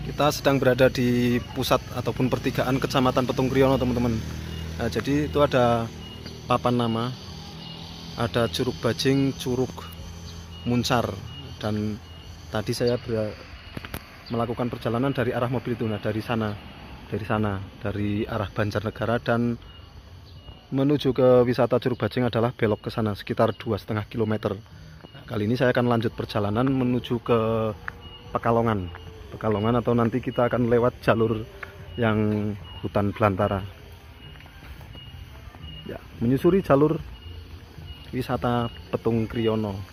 Kita sedang berada di pusat ataupun pertigaan Kecamatan Petung Kriono, teman-teman. Nah, jadi itu ada papan nama, ada Curug Bajing, Curug Muncar, dan tadi saya melakukan perjalanan dari arah mobil itu, nah dari sana, dari arah Banjarnegara, dan menuju ke wisata Curug Bajing adalah belok ke sana sekitar 2,5 km. Nah, kali ini saya akan lanjut perjalanan menuju ke Pekalongan atau nanti kita akan lewat jalur yang hutan belantara. Ya, menyusuri jalur wisata Petung Kriono.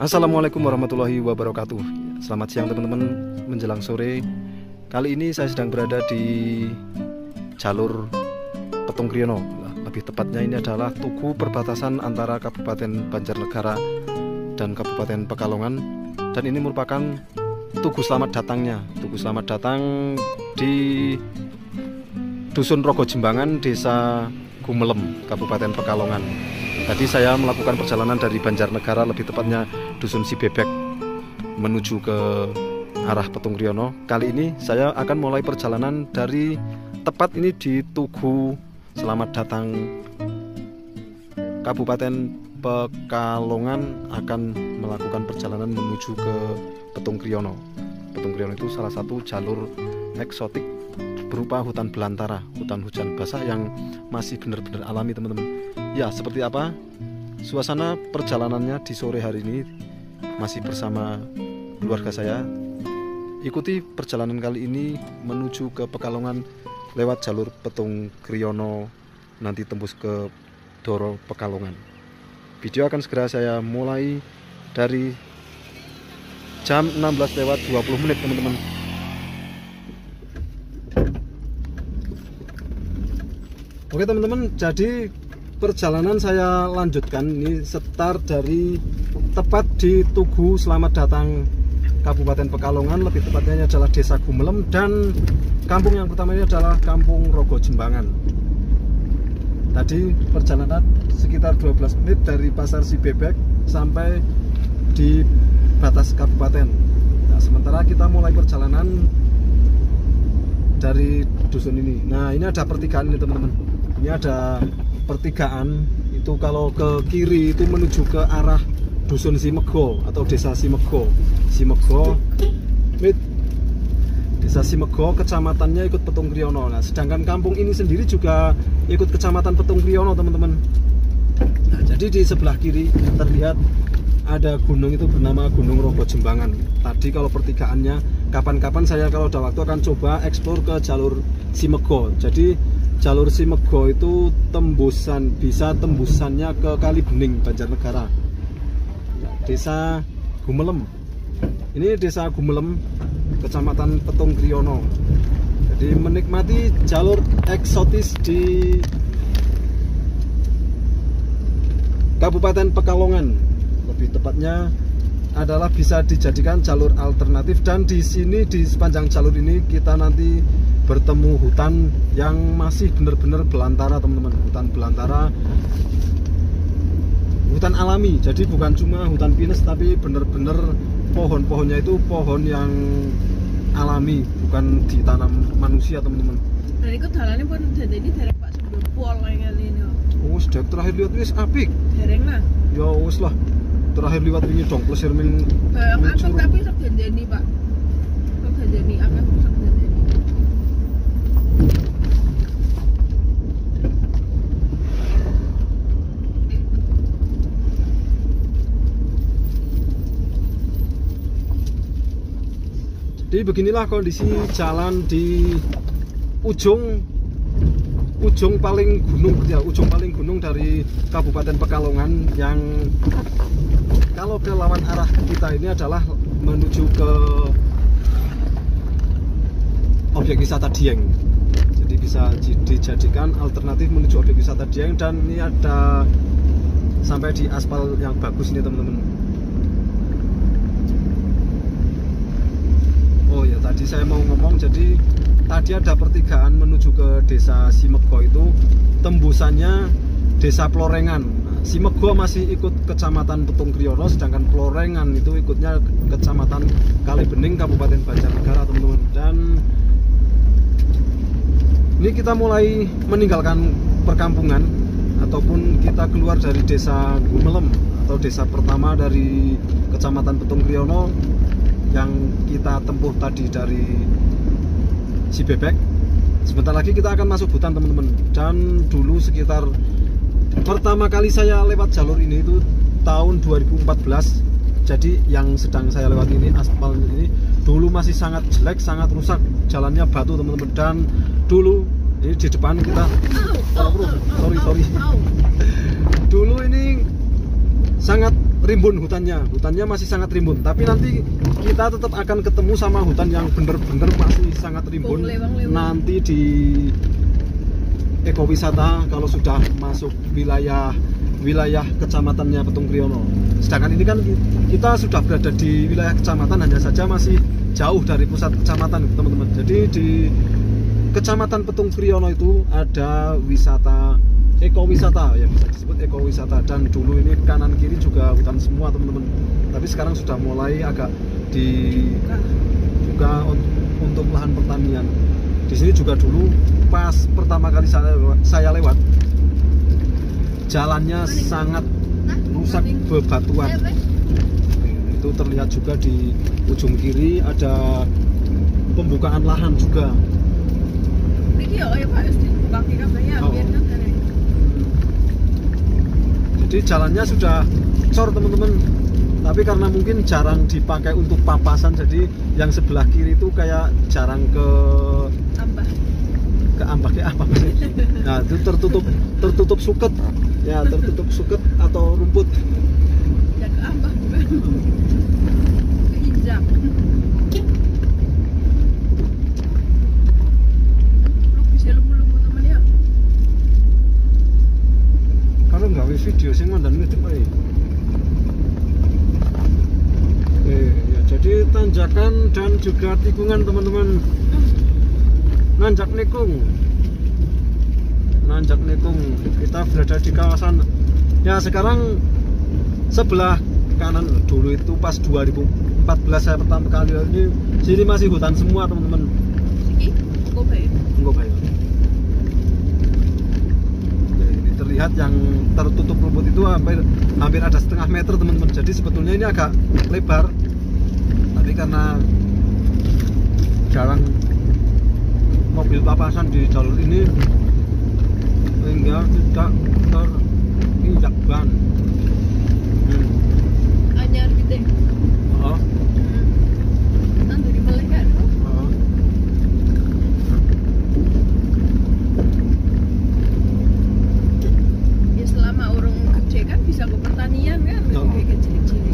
Assalamualaikum warahmatullahi wabarakatuh. Selamat siang teman-teman, menjelang sore. Kali ini saya sedang berada di jalur Petung Kriono. Lebih tepatnya ini adalah tugu perbatasan antara Kabupaten Banjarnegara dan Kabupaten Pekalongan. Dan ini merupakan tugu selamat datangnya. Tugu selamat datang di Dusun Rogo Jembangan, Desa Gumelem, Kabupaten Pekalongan. Tadi saya melakukan perjalanan dari Banjarnegara, lebih tepatnya Dusun Sibebek, menuju ke arah Petung Kriono. Kali ini saya akan mulai perjalanan dari tepat ini di Tugu Selamat Datang Kabupaten Pekalongan, akan melakukan perjalanan menuju ke Petung Kriono. Petung Kriono itu salah satu jalur eksotik berupa hutan belantara, hutan hujan basah yang masih benar-benar alami, teman-teman. Ya, seperti apa suasana perjalanannya di sore hari ini masih bersama keluarga saya. Ikuti perjalanan kali ini menuju ke Pekalongan lewat jalur Petung Kriono, nanti tembus ke Doro Pekalongan. Video akan segera saya mulai dari jam 16:20, teman-teman. Oke teman-teman, jadi perjalanan saya lanjutkan. Ini start dari tepat di Tugu Selamat Datang Kabupaten Pekalongan, lebih tepatnya ini adalah Desa Gumelem, dan kampung yang pertama ini adalah Kampung Rogo Jembangan. Tadi perjalanan sekitar 12 menit dari Pasar Sibebek sampai di batas kabupaten. Nah, sementara kita mulai perjalanan dari dusun ini. Nah, ini ada pertigaan ini, teman-teman. Ini ada pertigaan, itu kalau ke kiri itu menuju ke arah Dusun Simego atau Desa Simego. Desa Simego, kecamatannya ikut Petung Kriono. Nah, sedangkan kampung ini sendiri juga ikut kecamatan Petung Kriono, teman-teman. Nah, jadi di sebelah kiri terlihat ada gunung, itu bernama Gunung Rogo Jembangan. Tadi kalau pertigaannya, kapan-kapan saya kalau ada waktu akan coba eksplor ke jalur Simego. Jadi jalur Simego itu tembusannya ke Kali Bening, Banjarnegara. Desa Gumelem. Ini Desa Gumelem, Kecamatan Petung Kriono. Jadi menikmati jalur eksotis di Kabupaten Pekalongan. Lebih tepatnya adalah bisa dijadikan jalur alternatif, dan di sini di sepanjang jalur ini kita nanti bertemu hutan yang masih benar-benar belantara, teman-teman. Hutan belantara, hutan alami. Jadi bukan cuma hutan pinus, tapi benar-benar pohon-pohonnya itu pohon yang alami, bukan ditanam manusia, teman-teman. Dan itu dalannya pun jadi derek Pak Sembopol kayak gini. Oh, sudah terakhir lihat wis apik. Dereng lah. Ya wis lah. Terakhir liwat ini dong plesir min. Akeh tapi sak gendeni, Pak. Sak gendeni, akeh sak gendeni. Jadi beginilah kondisi jalan di ujung paling gunung, ya, ujung paling gunung dari Kabupaten Pekalongan, yang Kalau ke lawan arah kita ini adalah menuju ke objek wisata Dieng. Jadi bisa dijadikan alternatif menuju objek wisata Dieng, dan ini ada sampai di aspal yang bagus ini teman-teman. Oh ya, tadi saya mau ngomong, jadi tadi ada pertigaan menuju ke desa Simego, itu tembusannya desa Plorengan. Nah, Simego masih ikut kecamatan Petung Kriono, sedangkan Plorengan itu ikutnya kecamatan Kalibening, Kabupaten Banjarnegara teman-teman. Dan ini kita mulai meninggalkan perkampungan ataupun kita keluar dari desa Gumelem atau desa pertama dari kecamatan Petung Kriono yang kita tempuh tadi dari Sibebek. Sebentar lagi kita akan masuk hutan teman-teman. Dan dulu sekitar pertama kali saya lewat jalur ini itu tahun 2014. Jadi yang sedang saya lewat ini, aspal ini dulu masih sangat jelek, sangat rusak, jalannya batu teman-teman. Dan dulu ini di depan kita, sorry dulu ini sangat rimbun hutannya masih sangat rimbun. Tapi nanti kita tetap akan ketemu sama hutan yang bener-bener masih sangat rimbun nanti di ekowisata kalau sudah masuk wilayah kecamatannya Petung Kriono. Sedangkan ini kan kita sudah berada di wilayah kecamatan, hanya saja masih jauh dari pusat kecamatan teman-teman. Jadi di kecamatan Petung Kriono itu ada wisata ekowisata, yang bisa disebut ekowisata. Dan dulu ini kanan kiri juga hutan semua teman-teman. Tapi sekarang sudah mulai agak dibuka untuk lahan pertanian. Di sini juga dulu pas pertama kali saya lewat, jalannya sangat rusak bebatuan. Itu terlihat juga di ujung kiri ada pembukaan lahan juga. Jadi jalannya sudah cor teman-teman. Tapi karena mungkin jarang dipakai untuk papasan, jadi yang sebelah kiri itu kayak jarang ke ambah kayak apa sih? Nah, itu tertutup suket. Ya, tertutup suket atau rumput. Ya ke ambah bukan. Keinjak. Lu bisa lumbu-lumbu temen ya. Kalau nggak video sih mandan ngedip aja. Ya, jadi tanjakan dan juga tikungan teman-teman. Nanjak Nekung, kita berada di kawasan ya sekarang sebelah kanan. Dulu itu pas 2014 saya pertama kali ini, sini masih hutan semua teman-teman. Enggak. Ini terlihat yang tertutup rumput itu hampir ada setengah meter teman-teman. Jadi sebetulnya ini agak lebar, tapi karena jarang mobil papasan di jalur ini sehingga tidak terinjak ban. Anyar gitu. Oh. Nanti dibelikan. Oh. Ya selama orang kerja kan bisa ke pertanian kan, kayak kecil-kecil.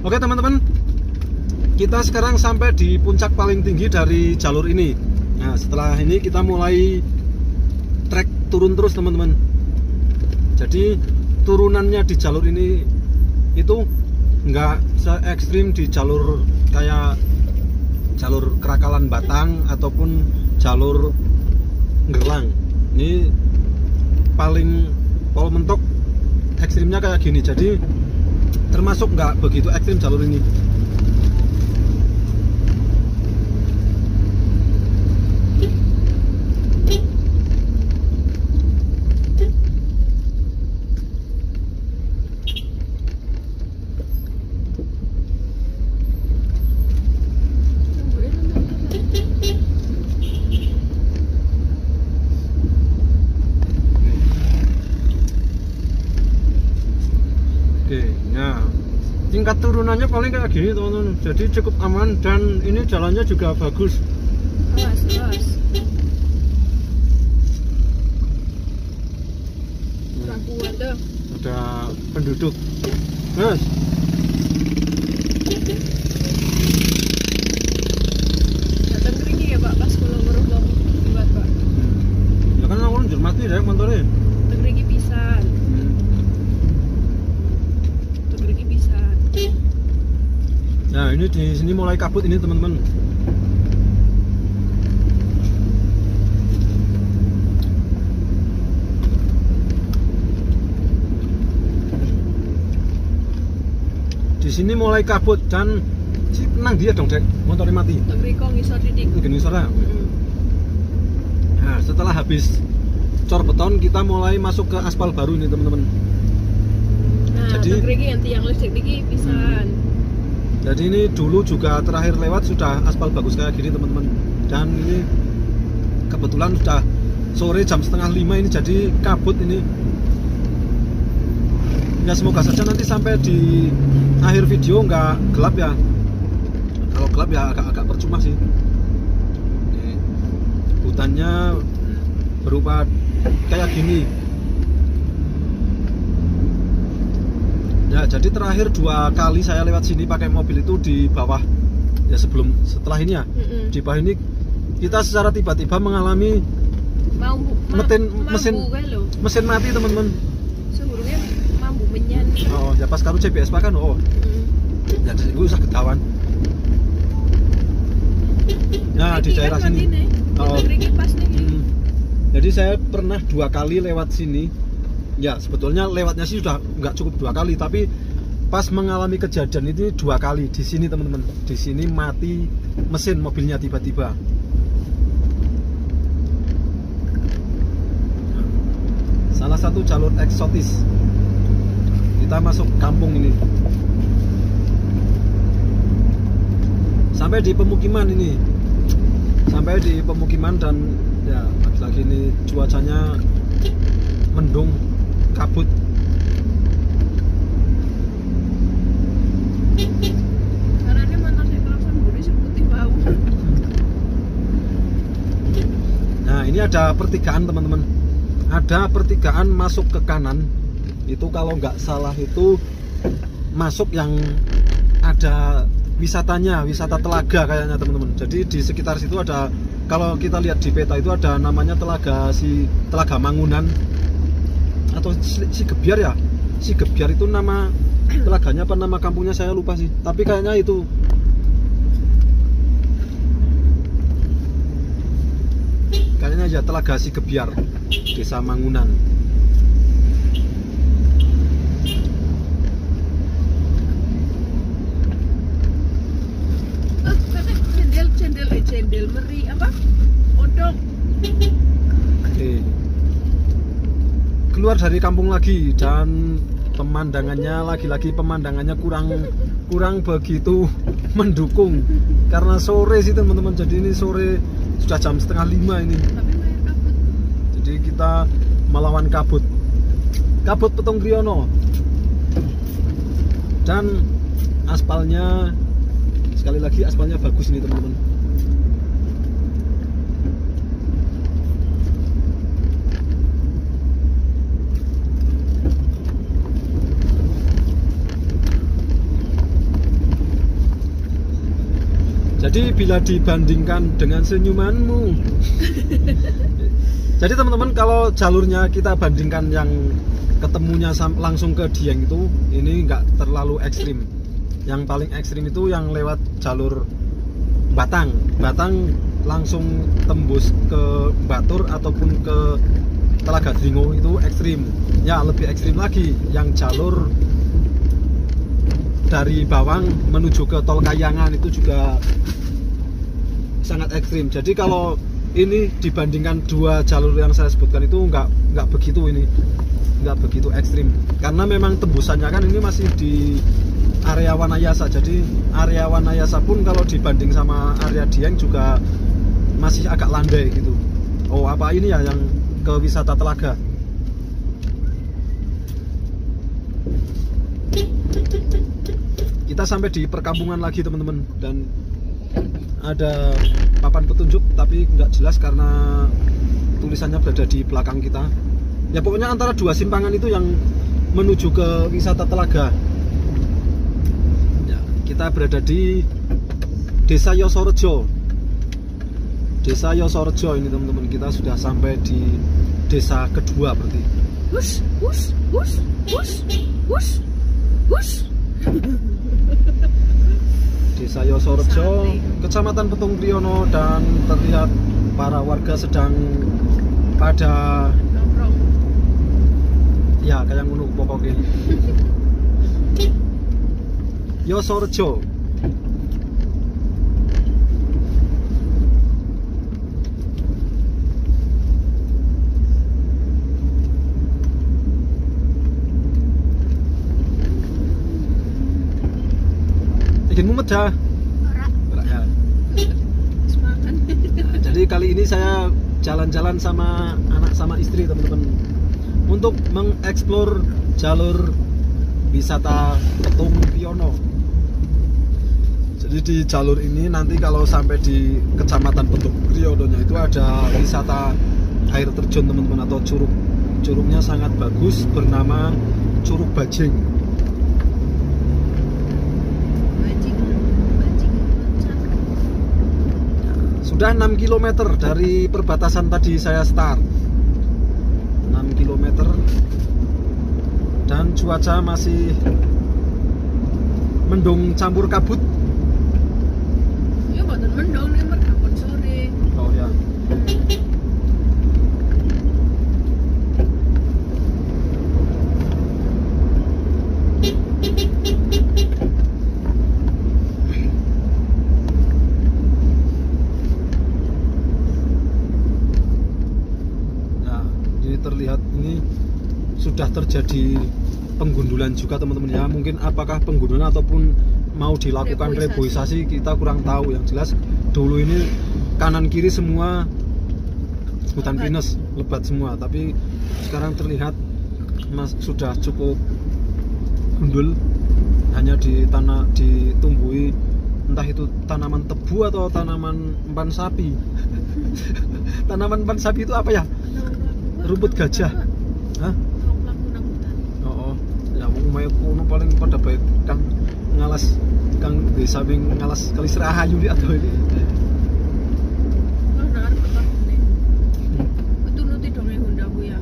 Oke teman-teman, kita sekarang sampai di puncak paling tinggi dari jalur ini. Nah setelah ini kita mulai trek turun terus teman-teman. Jadi turunannya di jalur ini itu nggak se-ekstrim di jalur kayak jalur Kerakalan Batang ataupun jalur Gerlang. Ini paling pol mentok ekstrimnya kayak gini, jadi termasuk nggak begitu ekstrim jalur ini. Oke, nah tingkat turunannya paling kayak gini teman-teman, jadi cukup aman dan ini jalannya juga bagus. Awas. Kurang kuat dah. Ada penduduk, Mas. Datang kering ya Pak, pas kalau ngeruh buat Pak. Ya kan aku njur mati deh motornya. Kering pisan. Nah ini di sini mulai kabut ini teman-teman. Di sini mulai kabut dan tenang dia dong dek, motornya mati. Riko ngisor titik. Gini suara. Nah setelah habis cor beton kita mulai masuk ke aspal baru ini teman-teman. Nah, jadi yang tiang listrik ini pisan. Jadi ini dulu juga terakhir lewat sudah aspal bagus kayak gini teman-teman. Dan ini kebetulan sudah sore jam 4:30 ini, jadi kabut ini. Ya semoga saja nanti sampai di akhir video nggak gelap ya. Kalau gelap ya agak percuma sih. Ini, hutannya berupa kayak gini. Ya, jadi terakhir 2 kali saya lewat sini pakai mobil itu di bawah ya setelah ini ya. Di bawah ini kita secara tiba-tiba mengalami mesin mati teman-teman. Sebelumnya mampu menyan. Oh, ya pas karo CBS kan oh. Ya jadi gue usah ketahuan. Nah, di daerah sini. Oh. Jadi saya pernah 2 kali lewat sini. Ya sebetulnya lewatnya sih sudah nggak cukup 2 kali, tapi pas mengalami kejadian itu 2 kali di sini teman-teman. Di sini mati mesin mobilnya tiba-tiba. Salah satu jalur eksotis. Kita masuk kampung ini. Sampai di pemukiman ini. Sampai di pemukiman dan ya lagi-lagi ini cuacanya mendung. Kabut. Karena ini mana saya kelakson buri seputih bau. Nah ini ada pertigaan teman-teman. Ada pertigaan masuk ke kanan. Itu kalau nggak salah itu masuk yang ada wisatanya, wisata telaga kayaknya teman-teman. Jadi di sekitar situ ada, kalau kita lihat di peta itu ada namanya Telaga Mangunan atau si Gebiar ya. Si Gebiar itu nama telaganya apa nama kampungnya saya lupa sih, tapi kayaknya itu. Kayaknya ya Telaga Si Gebiar, Desa Mangunan. Cendel meri apa? Odong. Oke. Keluar dari kampung lagi dan pemandangannya lagi-lagi pemandangannya kurang begitu mendukung karena sore sih teman-teman. Jadi ini sore sudah jam 4:30 ini. Jadi kita melawan kabut Petung Kriono dan aspalnya sekali lagi aspalnya bagus ini teman-teman. Jadi bila dibandingkan dengan senyumanmu. Jadi teman-teman, kalau jalurnya kita bandingkan yang ketemunya langsung ke Dieng itu, ini nggak terlalu ekstrim. Yang paling ekstrim itu yang lewat jalur Batang langsung tembus ke Batur ataupun ke Telaga Dringo itu ekstrim. Ya lebih ekstrim lagi yang jalur dari Bawang menuju ke Tol Kayangan itu juga sangat ekstrim. Jadi kalau ini dibandingkan dua jalur yang saya sebutkan itu nggak begitu ekstrim, karena memang tembusannya kan ini masih di area Wanayasa. Jadi area Wanayasa pun kalau dibanding sama area Dieng juga masih agak landai gitu. Oh, apa ini ya yang ke wisata Telaga? Kita sampai di perkampungan lagi teman-teman, dan ada papan petunjuk tapi nggak jelas karena tulisannya berada di belakang kita. Ya pokoknya antara dua simpangan itu yang menuju ke wisata Telaga. Ya, kita berada di Desa Yosorejo. Desa Yosorejo ini teman-teman, kita sudah sampai di desa kedua berarti. Desa Yosorejo, Kecamatan Petung Kriono, dan terlihat para warga sedang pada nongkrong. Ya kayak ngono pokoknya. Yosorejo. Bikin mumet ya? Ora ya. Semangat. Nah, jadi kali ini saya jalan-jalan sama anak sama istri teman-teman untuk mengeksplor jalur wisata Petung Kriono. Jadi di jalur ini nanti kalau sampai di Kecamatan Petung Kriononya itu ada wisata air terjun teman-teman, atau curug. Curugnya sangat bagus, bernama Curug Bajing. Sudah 6 km dari perbatasan tadi saya start. 6 km dan cuaca masih mendung campur kabut. Ya mboten mendung nek mergapun sore. Oh ya. Terlihat ini sudah terjadi penggundulan juga teman-teman ya. Mungkin apakah penggundulan ataupun mau dilakukan reboisasi kita kurang tahu. Yang jelas dulu ini kanan kiri semua hutan pinus, lebat semua, tapi sekarang terlihat sudah cukup gundul, hanya ditumbuhi entah itu tanaman tebu atau tanaman empan sapi. Tanaman empan sapi itu apa ya? Rumput gajah. Hah? Oh, ya umumnya kuno paling pada baik kang ngalas, kang di samping ngalas kali Serahayu di atau ini. Nuti dong yang Hondaku ya.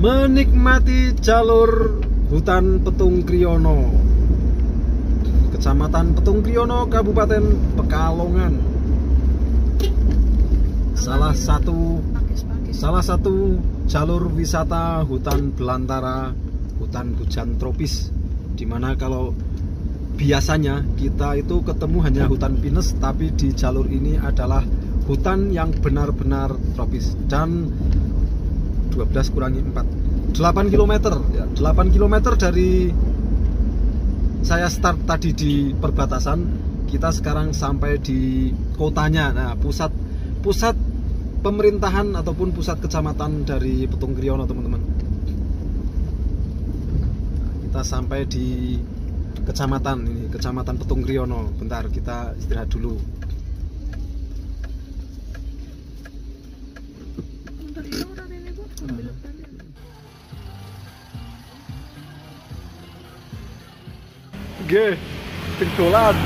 Menikmati jalur hutan Petung Kriono, Kecamatan Petung Kriono, Kabupaten Pekalongan. Salah satu jalur wisata hutan belantara, hutan hujan tropis, dimana kalau biasanya kita itu ketemu hanya hutan pinus, tapi di jalur ini adalah hutan yang benar-benar tropis. Dan 12 kurangi 4, 8 km ya, 8 km dari saya start tadi di perbatasan, kita sekarang sampai di kotanya. Nah, pusat pemerintahan ataupun pusat kecamatan dari Petung Kriono teman-teman. Kita sampai di kecamatan ini, Kecamatan Petung Kriono. Bentar, kita istirahat dulu. Nggih, sing dolan.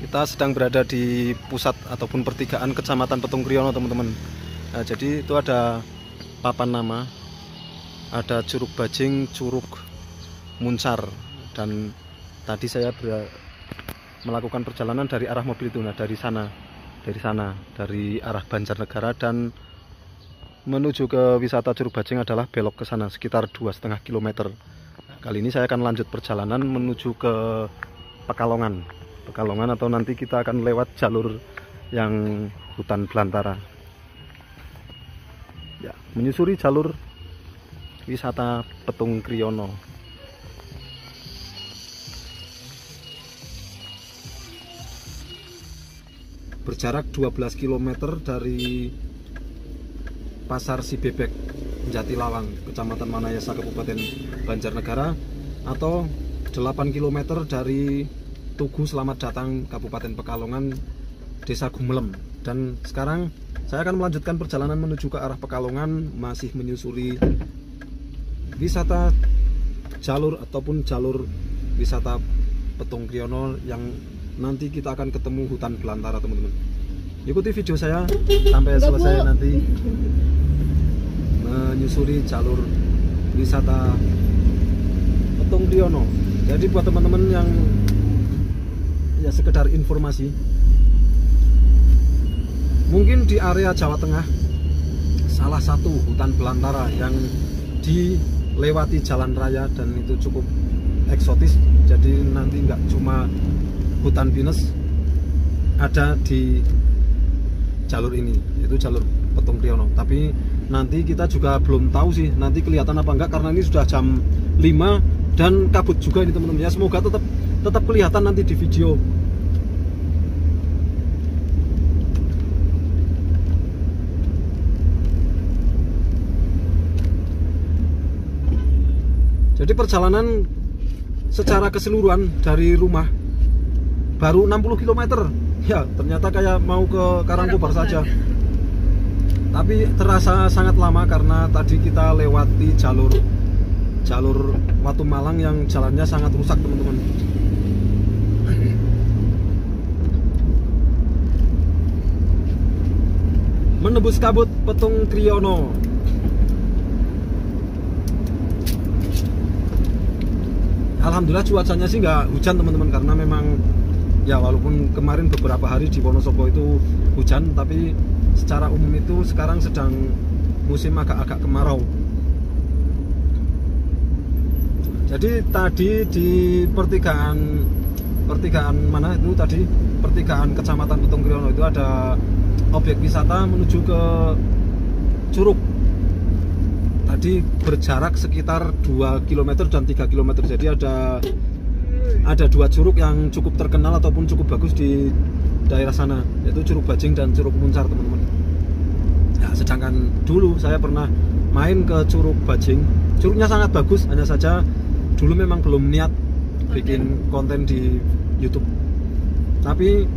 Kita sedang berada di pusat ataupun pertigaan Kecamatan Petung Kriono, teman-teman. Nah, jadi itu ada papan nama, ada Curug Bajing, Curug Muncar, dan tadi saya melakukan perjalanan dari arah mobil itu, nah dari arah Banjarnegara, dan menuju ke wisata Curug Bajing adalah belok ke sana sekitar 2,5 km. Kali ini saya akan lanjut perjalanan menuju ke Pekalongan atau nanti kita akan lewat jalur yang hutan belantara. Ya, menyusuri jalur wisata Petung Kriono. Berjarak 12 km dari Pasar Si Bebek, Jatilawang, Kecamatan Manayasa, Kabupaten Banjarnegara, atau 8 km dari Tugu Selamat Datang, Kabupaten Pekalongan, Desa Gumelem. Dan sekarang saya akan melanjutkan perjalanan menuju ke arah Pekalongan, masih menyusuri wisata jalur wisata Petung Kriono yang nanti kita akan ketemu hutan belantara, teman-teman. Ikuti video saya sampai selesai nanti menyusuri jalur wisata Petung Kriono. Jadi buat teman-teman yang ya sekedar informasi, mungkin di area Jawa Tengah salah satu hutan belantara yang dilewati jalan raya dan itu cukup eksotis. Jadi nanti nggak cuma hutan pinus ada di jalur ini, yaitu jalur Petung Kriono. Tapi nanti kita juga belum tahu sih nanti kelihatan apa enggak, karena ini sudah jam 5 dan kabut juga ini, teman-teman. Ya semoga tetap kelihatan nanti di video. Jadi perjalanan secara keseluruhan dari rumah baru 60 km. Ya, ternyata kayak mau ke Karangkobar saja. Tapi terasa sangat lama karena tadi kita lewati jalur Watu Malang yang jalannya sangat rusak, teman-teman. Menembus kabut Petung Kriono. Alhamdulillah cuacanya sih nggak hujan, teman-teman, karena memang ya walaupun kemarin beberapa hari di Wonosobo itu hujan, tapi secara umum itu sekarang sedang musim agak-agak kemarau. Jadi tadi di pertigaan mana itu tadi, pertigaan Kecamatan Petung Kriono itu ada objek wisata menuju ke curug. Tadi berjarak sekitar 2 km dan 3 km. Jadi ada dua curug yang cukup terkenal ataupun cukup bagus di daerah sana, yaitu Curug Bajing dan Curug Muncar, teman-teman. Ya, sedangkan dulu saya pernah main ke Curug Bajing. Curugnya sangat bagus, hanya saja dulu memang belum niat bikin konten di YouTube. Tapi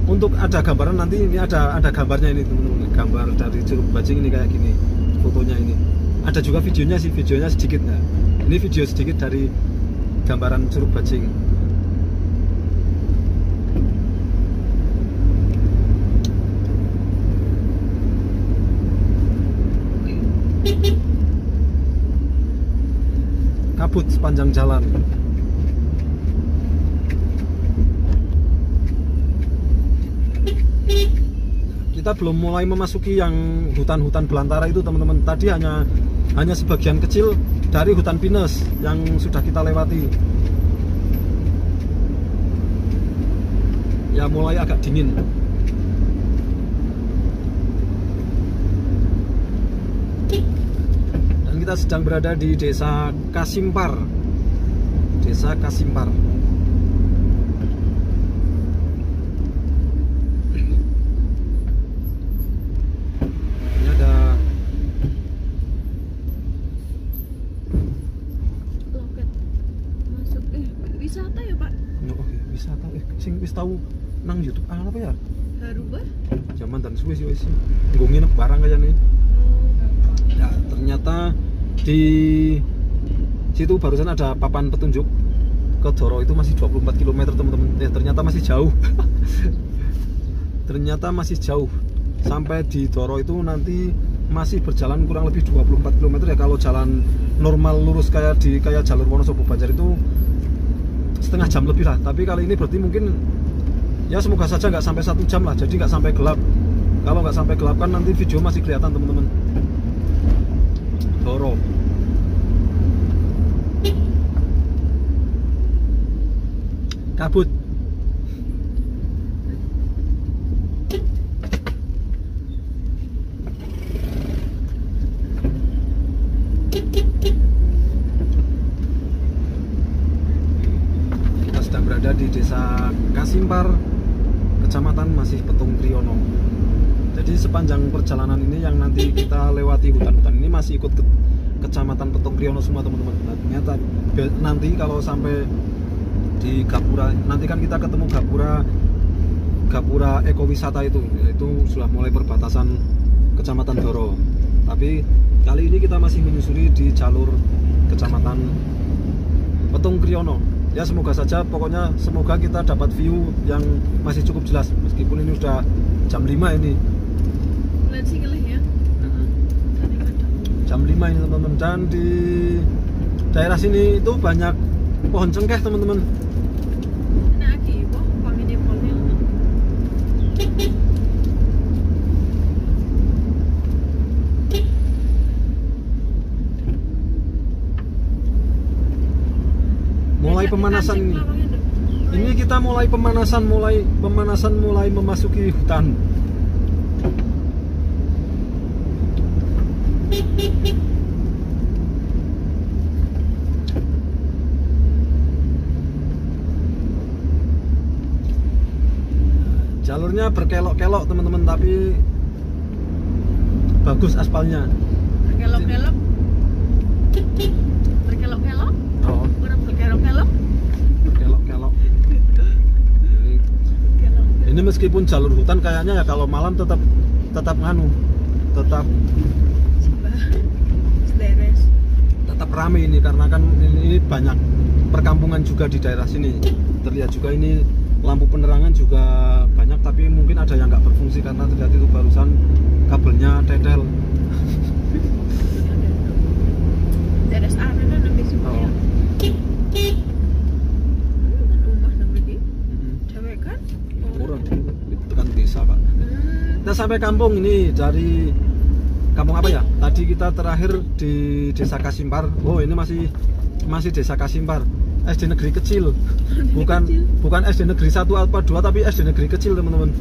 untuk ada gambaran nanti, ini ada gambarnya ini, teman-teman. Gambar dari Curug Bajing ini kayak gini, fotonya ini. Ada juga videonya sih, videonya sedikit ya. Ini video sedikit dari gambaran Curug Bajing. Kabut sepanjang jalan. Kita belum mulai memasuki yang hutan-hutan belantara itu, teman-teman. Tadi hanya sebagian kecil dari hutan pinus yang sudah kita lewati. Ya mulai agak dingin. Dan kita sedang berada di Desa Kasimpar. Desa Kasimpar. tahu nang YouTube apa ya? Harubah? Zaman dan suwe sih wis. Nggo nginep barang kayaknya. Ya, ternyata di situ barusan ada papan petunjuk ke Doro itu masih 24 km teman-teman. Ternyata masih jauh. Ternyata masih jauh. Sampai di Doro itu nanti masih berjalan kurang lebih 24 km ya. Kalau jalan normal lurus kayak jalur Wonosobo Banjar itu setengah jam lebih lah. Tapi kali ini berarti mungkin ya semoga saja nggak sampai 1 jam lah. Jadi nggak sampai gelap. Kalau nggak sampai gelap kan nanti video masih kelihatan teman-teman. Doro. Kabut. Kita sedang berada di Desa Kasimpar, Kecamatan Masih Petung Kriono. Jadi sepanjang perjalanan ini yang nanti kita lewati hutan-hutan ini masih ikut Kecamatan Petung Kriono semua teman-teman. Nah, ternyata nanti kalau sampai di Gapura, nanti kan kita ketemu Gapura Ekowisata itu sudah mulai perbatasan Kecamatan Doro. Tapi kali ini kita masih menyusuri di jalur Kecamatan Petung Kriono. Ya semoga saja, pokoknya semoga kita dapat view yang masih cukup jelas meskipun ini sudah jam 5 ini. Ya. Jam 5 ini teman-teman, dan di daerah sini itu banyak pohon cengkeh teman-teman. Mulai pemanasan ini. Ini kita mulai pemanasan, mulai memasuki hutan. Jalurnya berkelok-kelok teman-teman, tapi bagus aspalnya. Berkelok-kelok. Berkelok-kelok. Oh. Berkelok-kelok. Berkelok-kelok. Ini meskipun jalur hutan kayaknya ya kalau malam tetap nganu, tetap rame ini karena kan ini banyak perkampungan juga di daerah sini. Terlihat juga ini lampu penerangan juga banyak, tapi mungkin ada yang nggak berfungsi karena terlihat itu barusan kabelnya tetel. Daerah arena nanti semuanya. Rumah nanti. Cewek kan? Orang itu kan desa pak. Kita sampai kampung ini dari kampung apa ya? Tadi kita terakhir di Desa Kasimpar. Oh ini masih Desa Kasimpar. SD negeri kecil, bukan SD negeri 1 atau 2 tapi SD negeri kecil teman-teman.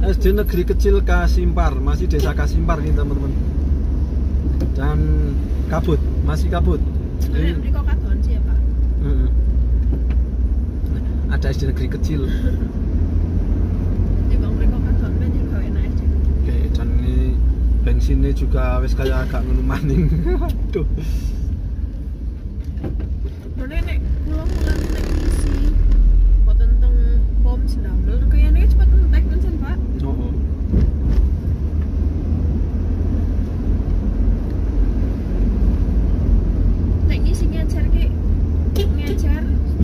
SD negeri kecil Kasimpar, masih Desa Kasimpar ini teman-teman. Dan kabut, masih kabut. Ada SD negeri kecil. Oke, dan ini bensinnya juga wis kayak agak ngono maning. Aduh. Nek pulang nek isi boten teng pom sendamel kayane cepet entek kan Pak. Oh. Nek isi ngecer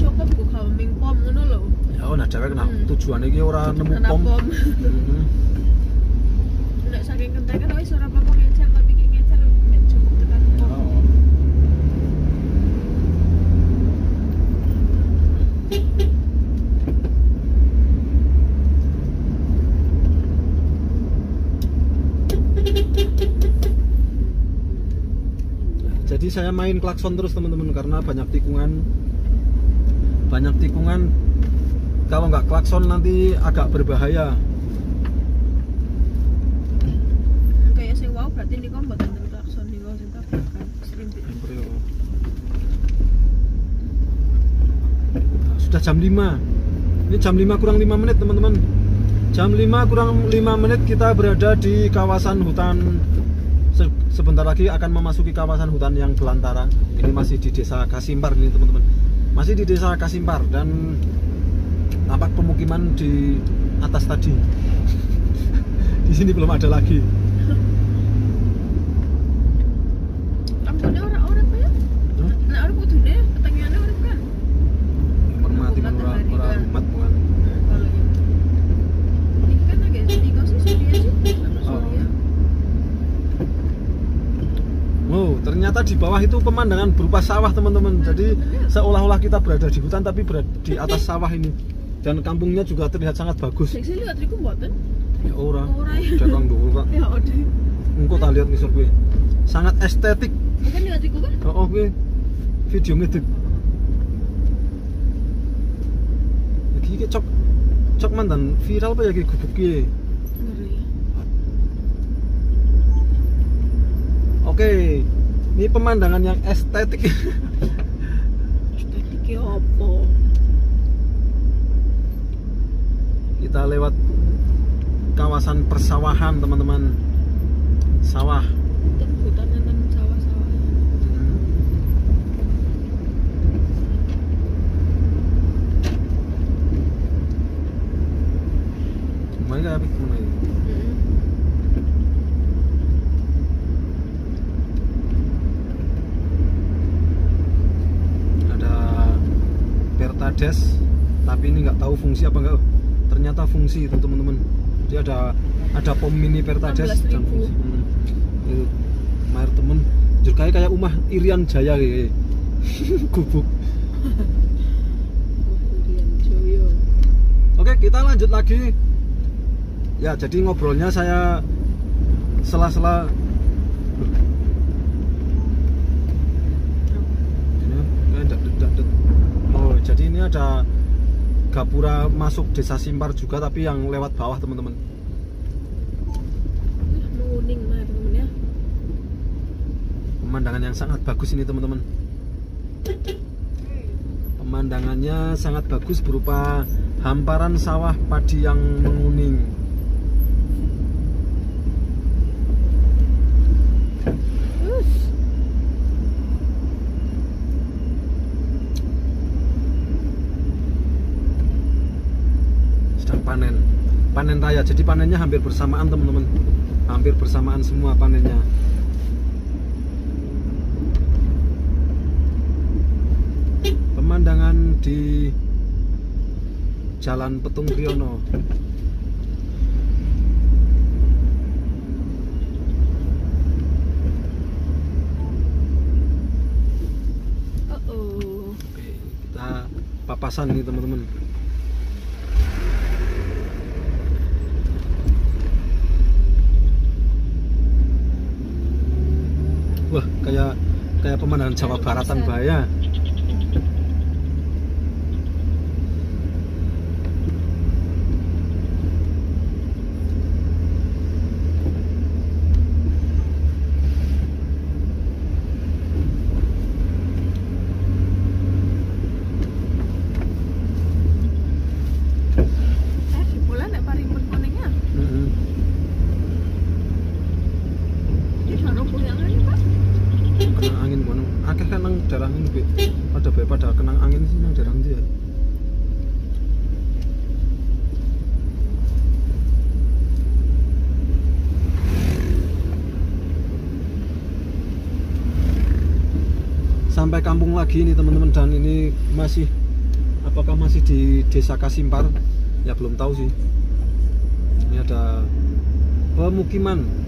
cukup go kaming pom ngono lho. Ya nah dhewek nah tujuane iki ora nemu pom. Nek saking kentekan wis ora apa-apa ngecer, tapi iki ngecer men cukup tekan pom. Jadi saya main klakson terus teman-teman karena banyak tikungan. Kalau nggak klakson nanti agak berbahaya. Kayak sing wow berarti niku mboten klakson niku sing tabrakan serimpit. Sudah jam 5. Ini jam 5 kurang 5 menit teman-teman. Jam 5 kurang 5 menit kita berada di kawasan hutan. Sebentar lagi akan memasuki kawasan hutan yang belantara. Ini masih di Desa Kasimpar ini teman-teman. Masih di desa Kasimpar dan tampak pemukiman di atas tadi. Di sini belum ada lagi. Kampungnya orang-orang apa ya? Nah, orang kudune pertanyaannya orang kan. Permati orang umat bukan. Kalau yang ini kan agak sedih kau sih Surya sih. Sama Surya. Wow, ternyata di bawah itu pemandangan berupa sawah teman-teman. Jadi seolah-olah kita berada di hutan tapi berada di atas sawah ini. Dan kampungnya juga terlihat sangat bagus. Sing lihat riku mboten. Ya ora. Ora ya. Cekang dhuwur Kak. Ya ode. Engko tak lihat ngisor kuwi. Sangat estetik. Bukan lihat riku kan? Oh, kuwi video ngedit. Iki cok mantan viral apa ya iki gubuk ki. Ngeri. Oke. Ini pemandangan yang estetik. Estetik ya opo? Kita lewat kawasan persawahan teman-teman. Sawah. Itu hutan dan sawah-sawah. Mulai kayak apa mulai? Ada Pertades, tapi ini nggak tahu fungsi apa enggak. Ternyata fungsi itu teman-teman. Jadi ada pom mini Pertades dan fungsi. Itu mair temen jur kayak umah Irian Jaya kayak gubuk. Irian Joyo. Oke, kita lanjut lagi. Ya, jadi ngobrolnya saya sela-sela. Oh, jadi ini ada gapura masuk desa Simpar juga, tapi yang lewat bawah teman-teman. Nuning mah teman-teman ya. Pemandangan yang sangat bagus ini teman-teman. Pemandangannya sangat bagus berupa hamparan sawah padi yang menguning. Sedang panen raya, jadi panennya hampir bersamaan teman-teman, hampir bersamaan semua panennya. Pemandangan di Jalan Petung Kriono. Oke, kita papasan nih teman-teman. Wah, kayak pemandangan Jawa Baratan bahaya. Pada kenang angin sih yang jarang dia. Sampai kampung lagi nih teman-teman, dan ini masih, apakah masih di desa Kasimpar? Ya belum tahu sih. Ini ada pemukiman.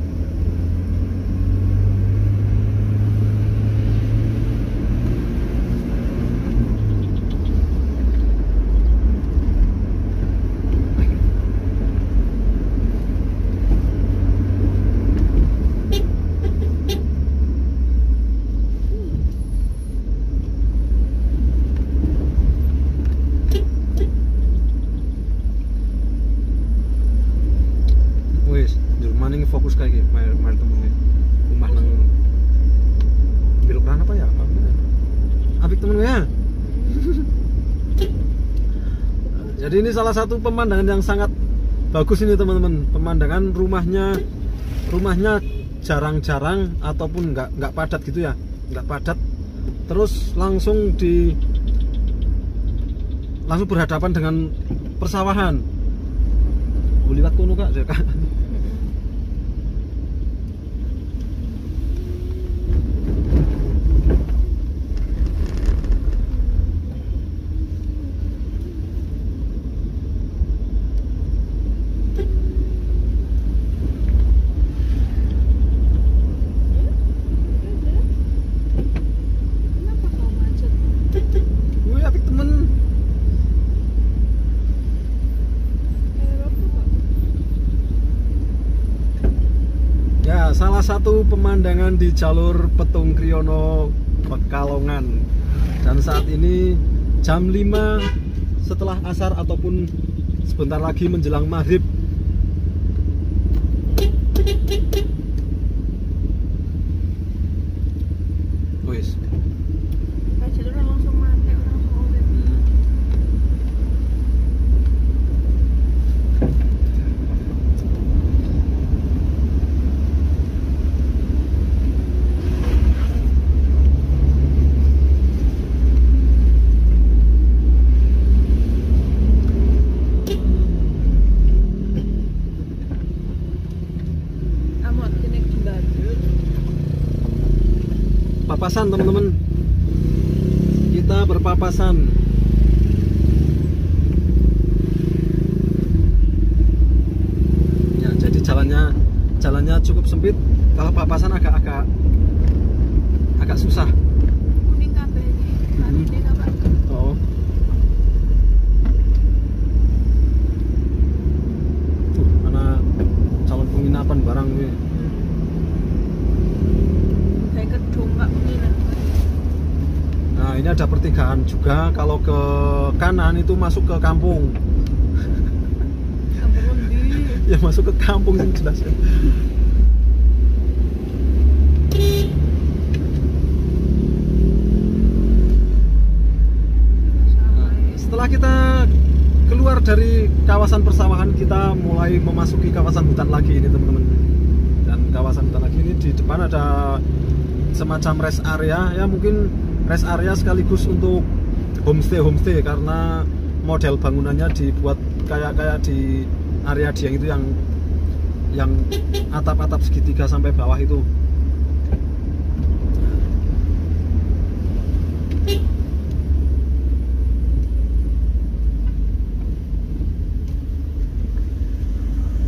Fokus kayak gitu, main temennya rumah nang birokran apa ya? Apik temennya. Jadi ini salah satu pemandangan yang sangat bagus ini teman-teman. Pemandangan rumahnya jarang-jarang ataupun nggak padat gitu ya, nggak padat. Terus langsung di langsung berhadapan dengan persawahan. Oh, liwat kono Kak, Kak. Kenapa kau macet? Wih, apik temen. Ya, salah satu pemandangan di jalur Petung Kriono Pekalongan. Dan saat ini jam 5 setelah asar ataupun sebentar lagi menjelang maghrib. Wis. Jalur langsung mati, langsung urip. Amot kene jembatan. Papasan teman-teman, kita berpapasan. Ya, jadi jalannya cukup sempit. Kalau papasan agak susah. Kuning kabeh iki. Arine Kakak. Oh. Tuh, mana calon penginapan barang nih. Kayak gedung Kak penginan. Nah, ini ada pertigaan juga. Kalau ke kanan itu masuk ke kampung. Kampung endi? Ya masuk ke kampung sih jelas ya. Nah, setelah kita keluar dari kawasan persawahan, kita mulai memasuki kawasan hutan lagi ini teman-teman. Dan kawasan hutan lagi ini di depan ada semacam rest area, ya mungkin rest area sekaligus untuk homestay karena model bangunannya dibuat kayak di area Dieng itu yang atap-atap segitiga sampai bawah itu.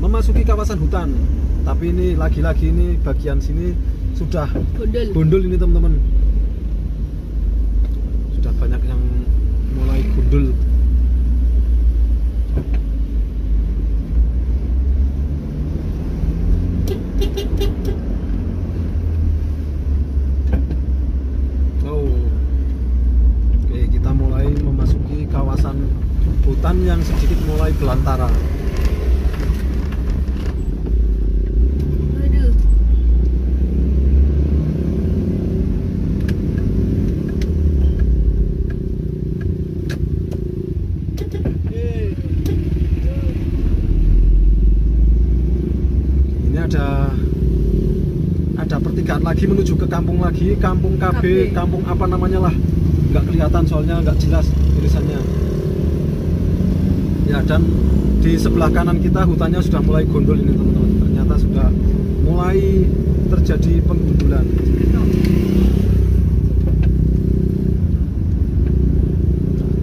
Memasuki kawasan hutan, tapi ini lagi-lagi ini bagian sini sudah gundul ini teman-teman. Sudah banyak yang mulai gundul. Oh, oke, kita mulai memasuki kawasan hutan yang sedikit mulai belantara. Aduh. Ini ada pertigaan lagi menuju ke kampung lagi, kampung KB, kampung apa namanya lah, nggak kelihatan soalnya nggak jelas tulisannya. Ya, dan di sebelah kanan kita hutannya sudah mulai gondol ini teman-teman. Ternyata sudah mulai terjadi penggundulan.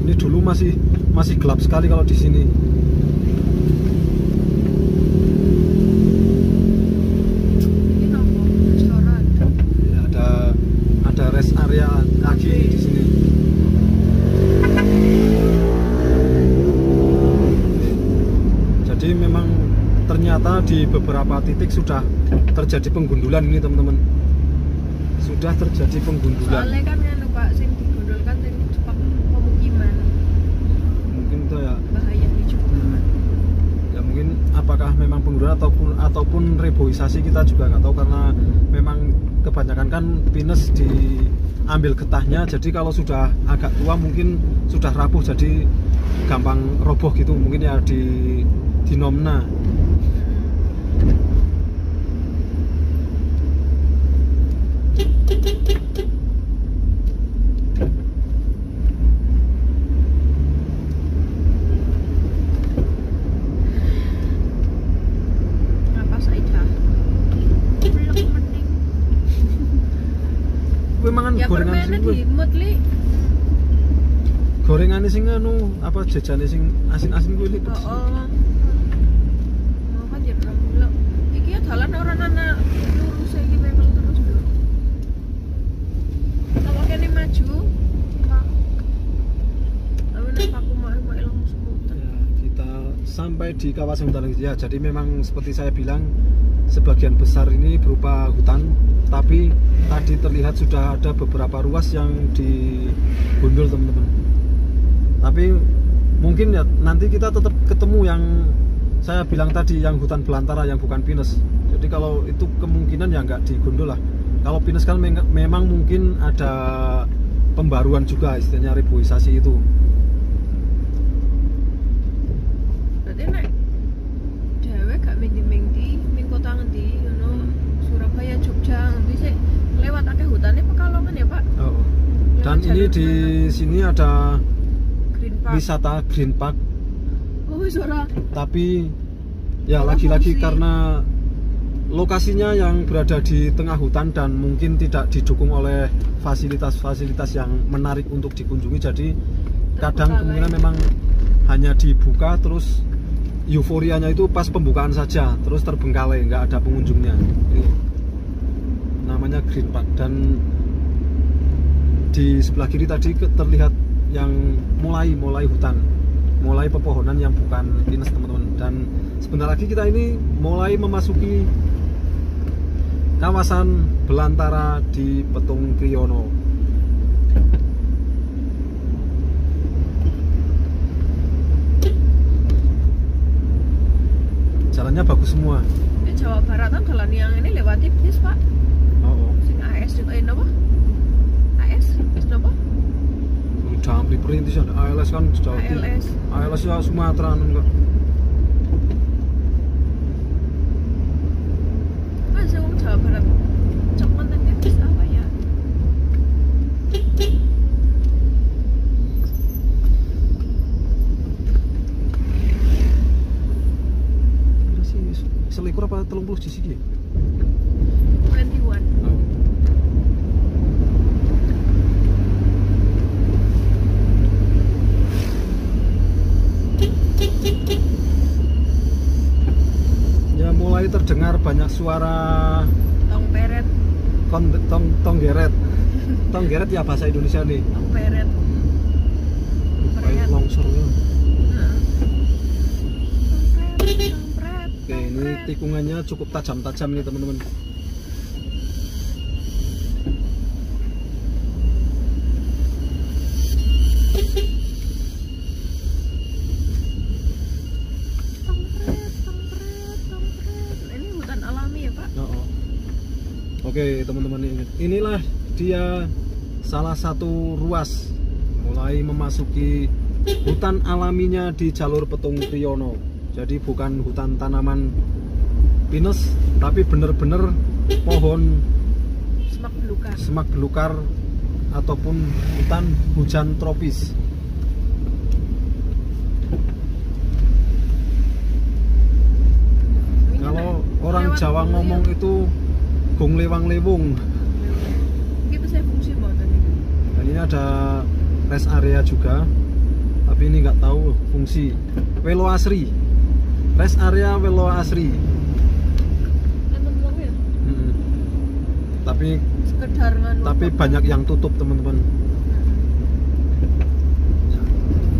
Ini dulu masih gelap sekali kalau di sini. Ini nopo? Restoran. Ya, ada rest area lagi di sini. Jadi memang ternyata di beberapa titik sudah terjadi penggundulan ini teman-teman. Sudah terjadi penggundulan. Soalnya kan nganu Pak, sing digondolkan sing cepak pemukiman. Mungkin itu ya. Bahaya nih cukup banget. Ya mungkin apakah memang penggundulan ataupun reboisasi kita juga nggak tahu, karena memang kebanyakan kan pinus diambil getahnya. Jadi kalau sudah agak tua mungkin sudah rapuh, jadi gampang roboh gitu. Mungkin ya di nomna. Ya gorengan permennya sing kuwi. diimut li. Gorengane sing anu apa jajane sing asin-asin kuwi. Oh. Mau kan yen rong kilo. Iki ya dalan ora ana lurus iki memang terus lho. Kalau kene maju, Pak. Lalu nek aku mau ilang semutan. Ya, kita sampai di kawasan hutan ya. Jadi memang seperti saya bilang sebagian besar ini berupa hutan, tapi tadi terlihat sudah ada beberapa ruas yang digundul teman-teman. Tapi mungkin ya nanti kita tetap ketemu yang saya bilang tadi, yang hutan belantara yang bukan pinus. Jadi kalau itu kemungkinan ya nggak digundul lah. Kalau pinus kan memang mungkin ada pembaruan juga, istilahnya reboisasi itu. Berarti nek dhewe gak minggi-minggi ning kota ngendi ngono, Surabaya, Jogja, ngendi sih lewat akeh hutane Pekalongan ya, Pak. Oh. Dan Lewat ini jalur di mana? sini ada Green Park. wisata Green Park, Oh, wis ora. tapi ya Apa lagi-lagi fungsi? karena lokasinya yang berada di tengah hutan dan mungkin tidak didukung oleh fasilitas-fasilitas yang menarik untuk dikunjungi, jadi kadang Terbengkalai. kemungkinan memang hanya dibuka terus euforianya itu pas pembukaan saja, terus terbengkalai, nggak ada pengunjungnya. Ini namanya Green Park. Dan di sebelah kiri tadi terlihat yang mulai hutan, mulai pepohonan yang bukan pinus teman-teman. Dan sebentar lagi kita ini mulai memasuki kawasan belantara di Petung Kriono. Jalannya bagus semua. Di Jawa Barat kan dalan yang ini lewati bis, Pak. Oh, Sing AS juga napa? AS? Wis napa? udah hampir perintis ada ALS kan sudah. ALS. ALS ya Sumatera enggak. Masa wong Jawa Barat cok kontennya bis apa ya? Kira sih selikur apa 30 di sini? 21. Oh. Ya mulai terdengar banyak suara Tong peret, tonggeret. Tonggeret ya bahasa Indonesia nih. tong peret. Kayak longsor ya. Nah. Tong pret. Oke, ini tikungannya cukup tajam-tajam nih teman-teman. Ini hutan alami ya, Pak? Oh, oh. Oke teman-teman, inilah dia salah satu ruas mulai memasuki hutan alaminya di jalur Petung Kriono. Jadi bukan hutan tanaman pinus, tapi bener-bener pohon Semak belukar. semak belukar ataupun hutan hujan tropis. Ini Kalau nek orang lewat Jawa dulu ngomong ya. itu gong lewang lewung. Gitu saya fungsi mboten iki. Dan ini ada rest area juga, tapi ini nggak tahu fungsi. Welo Asri, rest area Welo Asri. Enten wong ya. Mm-mm. Tapi Sekedar nganu. banyak yang tutup teman-teman.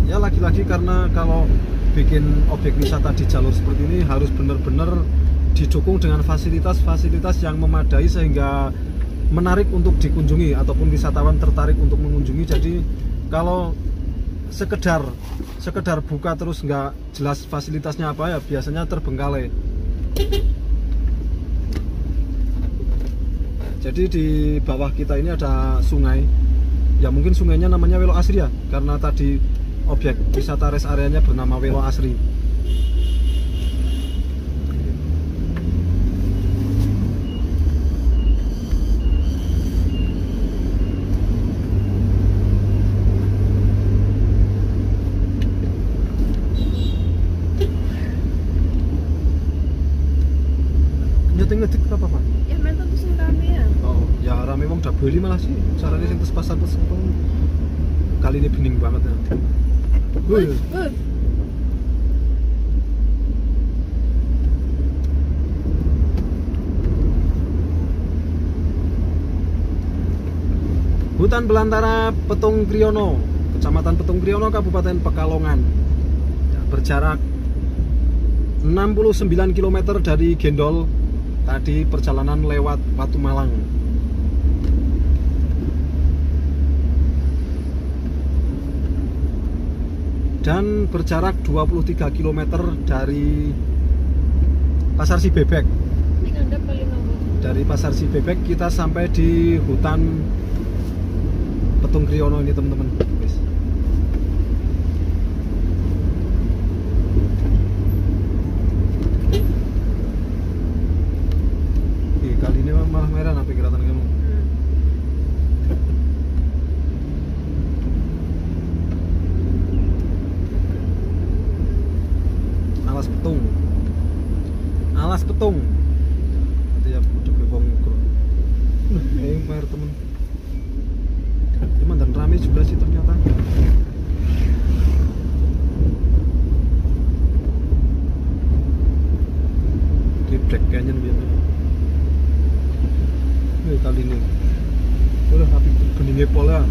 Ya lagi-lagi karena kalau bikin objek wisata di jalur seperti ini harus benar-benar didukung dengan fasilitas-fasilitas yang memadai sehingga menarik untuk dikunjungi ataupun wisatawan tertarik untuk mengunjungi. Jadi kalau sekedar buka terus nggak jelas fasilitasnya apa ya biasanya terbengkalai. Jadi di bawah kita ini ada sungai. Ya mungkin sungainya namanya Welo Asri ya, karena tadi objek wisata rest areanya bernama Welo Asri. Nyeting ngedik apa Pak? Ya menton tuh sing rame ya. Oh, Ya rame wong udah beli malah sih. Carane sing tes pasar tes kali ini bening banget ya. Hutan belantara Petung Kriono, Kecamatan Petung Kriono, Kabupaten Pekalongan. Ya, berjarak 69 km dari Gendol. Tadi perjalanan lewat Watu Malang. Dan berjarak 23 km dari Pasar Sibebek. Dari Pasar Sibebek kita sampai di hutan Petung Kriono ini teman-teman. Kali ini malah merah apa kelihatan kamu? Alas Petung. Alas Petung. Nanti ya udah bebong mikro. Mer temen. Cuman dan rame juga sih ternyata. Di Black Canyon biasa. Kali ini udah api beningnya pola.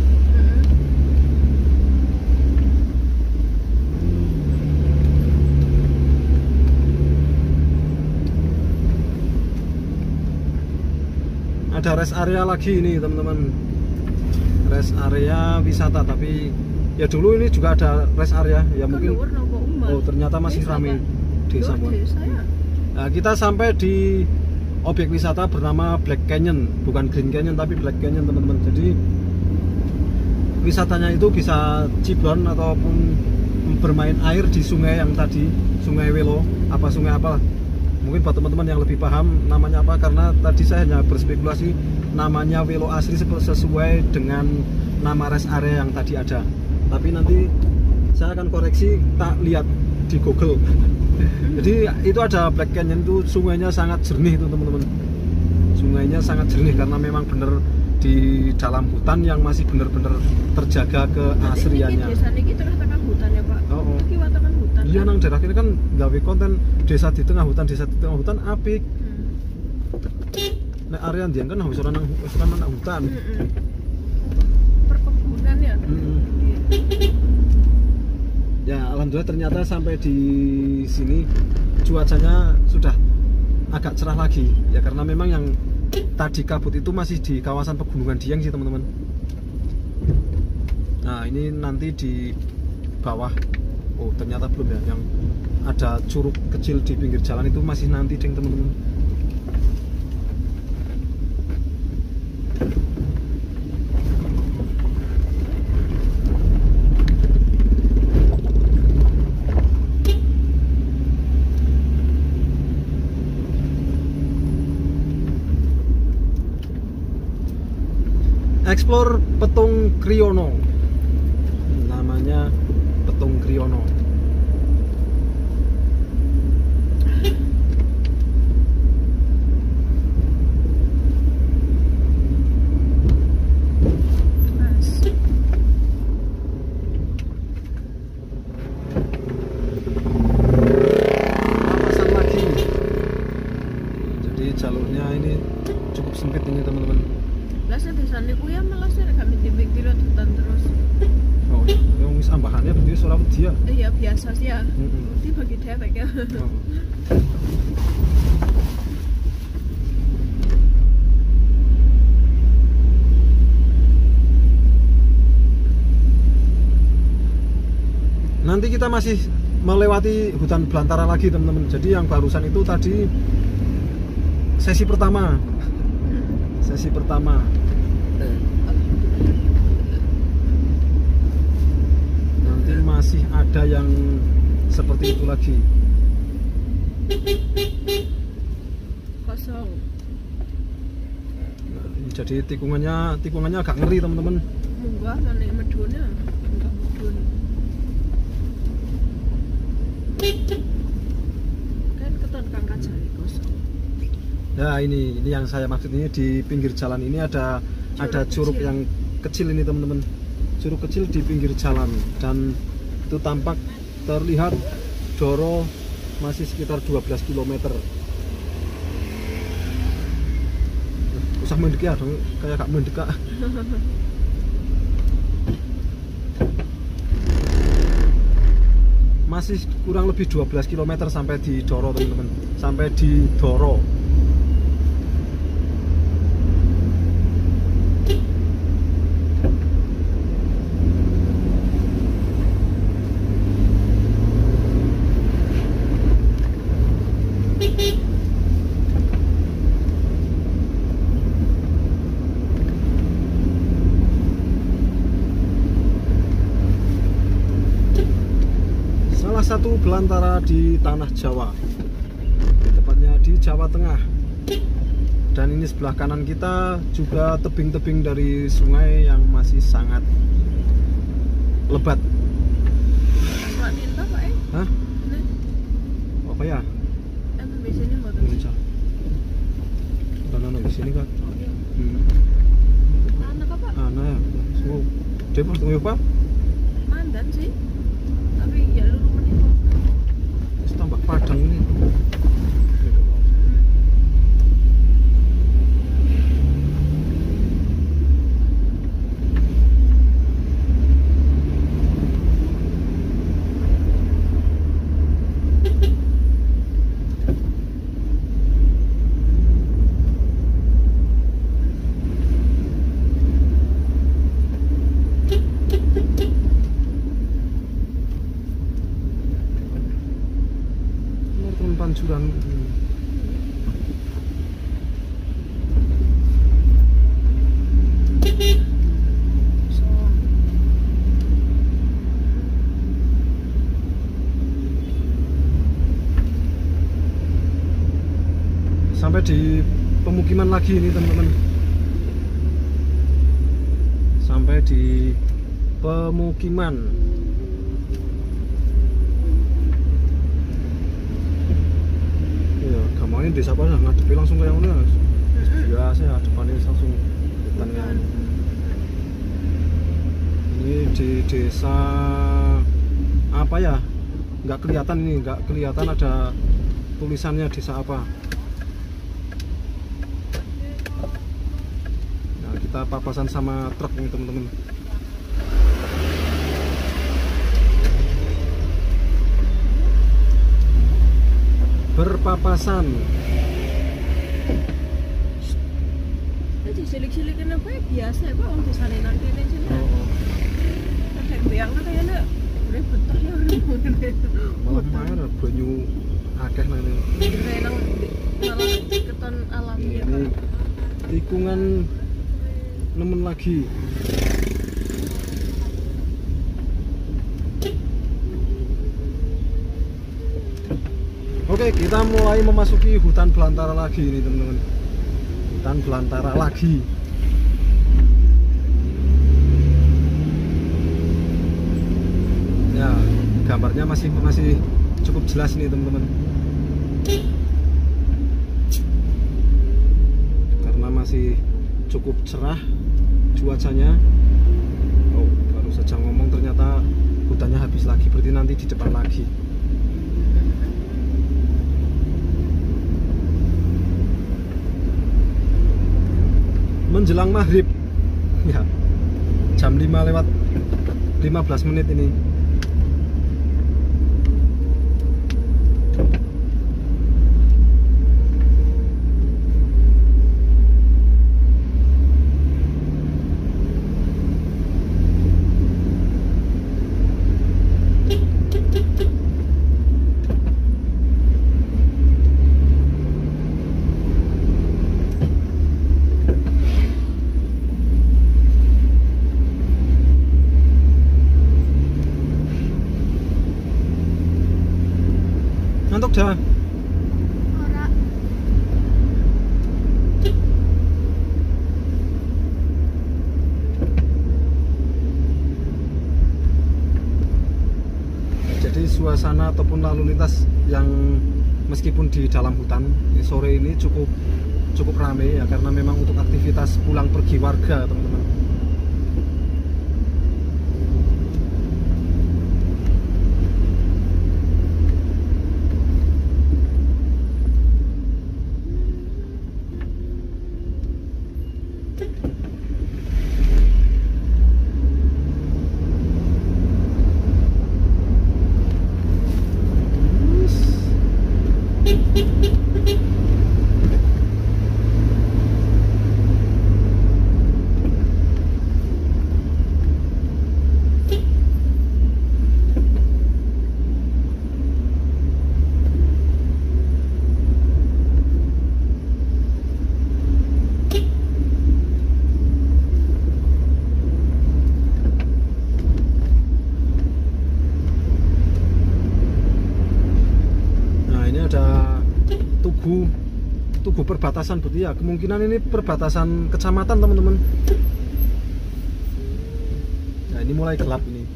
Ada rest area lagi ini teman-teman, rest area wisata, tapi ya dulu ini juga ada rest area ya mungkin. Oh ternyata masih ramai desa. Nah, kita sampai di objek wisata bernama Black Canyon, bukan Green Canyon tapi Black Canyon teman-teman. Jadi wisatanya itu bisa ciblon ataupun bermain air di sungai yang tadi, Sungai Welo, apa sungai apa. Mungkin buat teman-teman yang lebih paham namanya apa, karena tadi saya hanya berspekulasi namanya Welo asli sesuai dengan nama rest area yang tadi ada. Tapi nanti saya akan koreksi, tak lihat di Google. Jadi itu ada Black Canyon, itu sungainya sangat jernih itu teman-teman. Sungainya sangat jernih karena memang benar di dalam hutan yang masih benar-benar terjaga keasriannya. Desa ini tengah-tengah hutan ya Pak? Oh. Iki watakan hutan. Iya nang daerah ini kan gawe konten desa di tengah hutan, desa di tengah hutan apik. Nek area ndian kan wis ora nang hutan. Perkebunan ya. Ya alhamdulillah ternyata sampai di sini cuacanya sudah agak cerah lagi ya, karena memang yang tadi kabut itu masih di kawasan Pegunungan Dieng sih teman-teman. Nah ini nanti di bawah, oh ternyata belum ya, yang ada curug kecil di pinggir jalan itu masih nanti ding teman-teman. Explore Petung Kriono, namanya Petung Kriono. Papasan lagi, jadi jalurnya ini cukup sempit ini teman-teman. Biasa desa niku ya malah sih gak mikir-mikir hutan terus. Oh, yang wis ambahannya begitu suara dia. Iya biasa sih ya. Itu bagi dewek ya. Oh. Nanti kita masih melewati hutan belantara lagi teman-teman. Jadi yang barusan itu tadi sesi pertama. Sesi pertama. Nanti masih ada yang seperti itu lagi. Kosong. Nah, jadi tikungannya agak ngeri teman-teman. Munggah mana medune. Munggah medun. Kan keton kang kajari kosong. Nah ini yang saya maksud, ini di pinggir jalan ini ada curug kecil. yang kecil ini teman-teman, curug kecil di pinggir jalan, dan itu tampak terlihat Doro masih sekitar 12 km. Usah mendekat dong, kayak gak mendekat. Masih kurang lebih 12 km sampai di Doro teman-teman, sampai di Doro. Satu belantara di tanah Jawa, tepatnya di Jawa Tengah. Dan ini sebelah kanan kita juga tebing-tebing dari sungai yang masih sangat lebat. Hah? Apa ya? Bisa. Tanah di sini kan? Anak apa? Anak ya. Semua. Dia tunggu apa? Mandan sih. Tapi ya lu rumah itu. Terus tambah padang ini. Pancuran. Sampai di pemukiman lagi ini teman-teman, sampai di pemukiman. Ini desa apa, ngadepi langsung kayak mana biasa ya, depannya langsung hutan kan. Ini di desa apa ya, nggak kelihatan, ini nggak kelihatan ada tulisannya desa apa. Nah kita papasan sama truk nih teman-teman. Berpapasan. Jadi silik-silikin apa ya biasa ya Pak, orang desa nang kene sini. Ada bayang kayaknya ribet ya malah main banyu akeh nang ini. Nang malah keton alami ya. Ini tikungan nemen lagi. Oke, kita mulai memasuki hutan belantara lagi ini teman-teman. Hutan belantara lagi. Ya, gambarnya masih cukup jelas ini teman-teman. Karena masih cukup cerah cuacanya. Oh, baru saja ngomong ternyata hutannya habis lagi, berarti nanti di depan lagi. Menjelang maghrib ya, jam 5:15 ini. Ngantuk dah. Ora. Jadi suasana ataupun lalu lintas yang meskipun di dalam hutan, sore ini cukup ramai ya, karena memang untuk aktivitas pulang pergi warga, teman-teman. Tugu perbatasan, berarti ya kemungkinan ini perbatasan kecamatan, teman-teman. Nah, ini mulai gelap, ini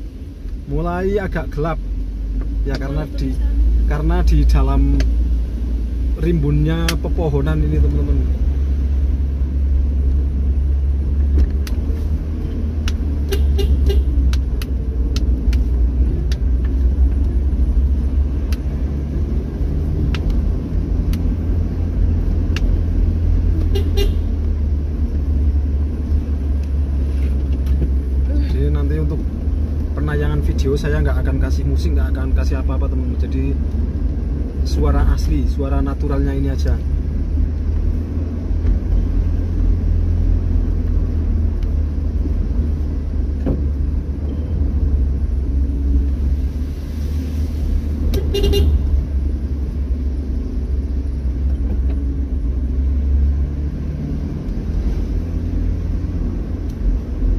mulai agak gelap ya, karena di dalam rimbunnya pepohonan ini, teman-teman. Penayangan video saya nggak akan kasih musik, nggak akan kasih apa-apa, teman-teman. Jadi suara asli, suara naturalnya ini aja.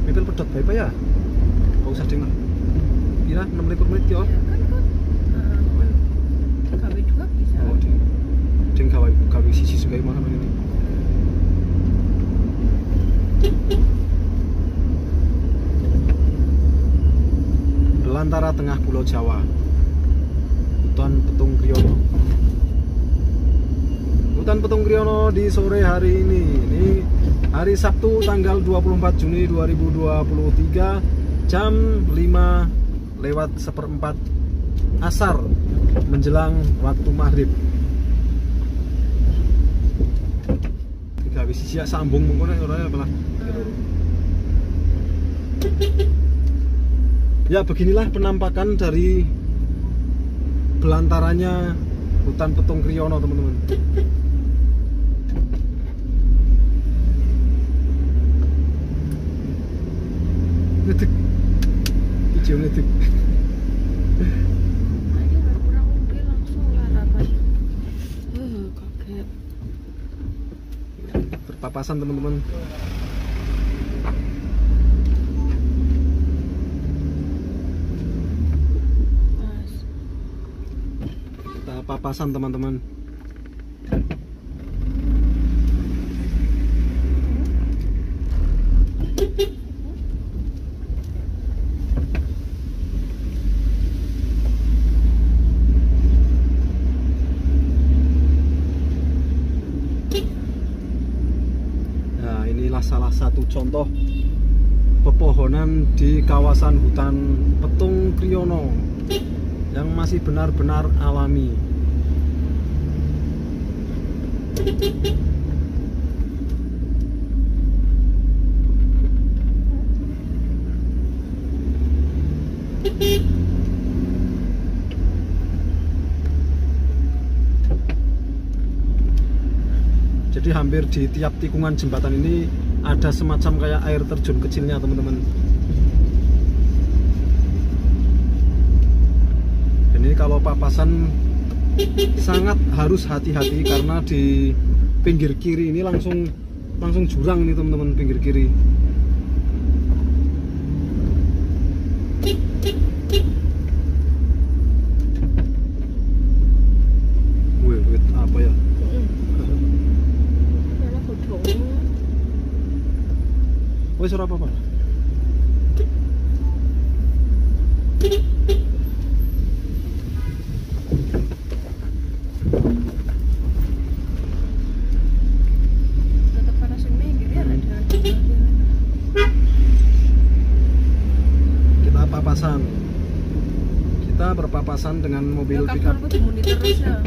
Mipil pedot bae ya. Kau usah dengar. Kira 6 menit ya? Ya kan gawe juga bisa. Oh, ding gawe sisi juga mana ini. Belantara tengah Pulau Jawa, Hutan Petung Kriono. Hutan Petung Kriono di sore hari ini. Ini hari Sabtu tanggal 24 Juni 2023, jam 5:04 asar menjelang waktu maghrib. Tiga wis siap sambung mengkono ora ya malah. Ya, beginilah penampakan dari belantaranya Hutan Petung Kriono, teman-teman. Ngetik hijau, ngetik. Tadi kurang mobil langsung larapan. Kaget. Berpapasan, teman-teman. Mas. Kita papasan, teman-teman. Inilah salah satu contoh pepohonan di kawasan Hutan Petung Kriono yang masih benar-benar alami. Jadi hampir di tiap tikungan jembatan ini ada semacam kayak air terjun kecilnya, teman-teman. Ini kalau papasan sangat harus hati-hati karena di pinggir kiri ini langsung jurang nih, teman-teman, pinggir kiri. Wait, apa ya? Wes ora apa-apa. kita berpapasan dengan mobil Ya, pickup. aku dimuni terus ya.